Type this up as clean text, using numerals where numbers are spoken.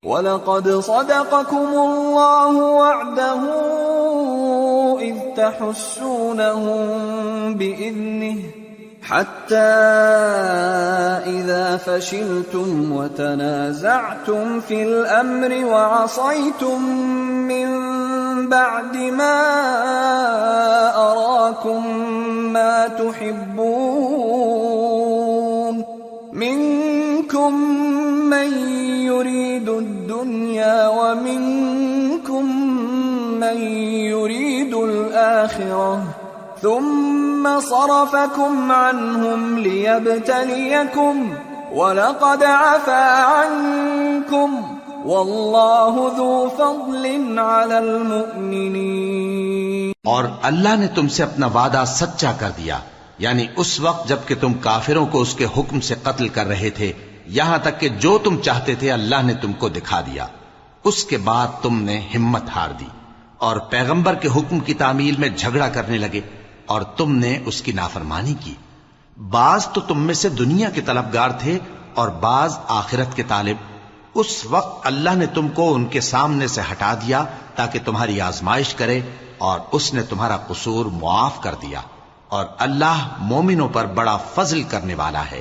وَلَقَدْ صَدَقَكُمُ اللَّهُ وَعْدَهُ إِذْ تَحُسُّونَهُم بِإِذْنِهِ حَتَّى إِذَا فَشِلْتُمْ وَتَنَازَعْتُمْ فِي الْأَمْرِ وَعَصَيْتُم مِّن بَعْدِ مَا أَرَاكُم مَّا تُحِبُّونَ مِنكُم مَّن يُرِيدُ الدُّنْيَا وَمِنكُم مَّن يُرِيدُ الْآخِرَةَ ثُمَّ صَرَفَكُمْ عَنْهُمْ لِيَبْتَلِيَكُمْ وَلَقَدْ عَفَا عَنكُمْ وَاللَّهُ ذُو فَضْلٍ عَلَى الْمُؤْمِنِينَ۔ اور اللہ نے تم سے اپنا وعدہ سچا کر دیا، یعنی اس وقت جب کہ تم کافروں کو اس کے حکم سے قتل کر رہے تھے، یہاں تک کہ جو تم چاہتے تھے اللہ نے تم کو دکھا دیا۔ اس کے بعد تم نے ہمت ہار دی اور پیغمبر کے حکم کی تعمیل میں جھگڑا کرنے لگے اور تم نے اس کی نافرمانی کی۔ بعض تو تم میں سے دنیا کے طلبگار تھے اور بعض آخرت کے طالب۔ اس وقت اللہ نے تم کو ان کے سامنے سے ہٹا دیا تاکہ تمہاری آزمائش کرے، اور اس نے تمہارا قصور معاف کر دیا، اور اللہ مومنوں پر بڑا فضل کرنے والا ہے۔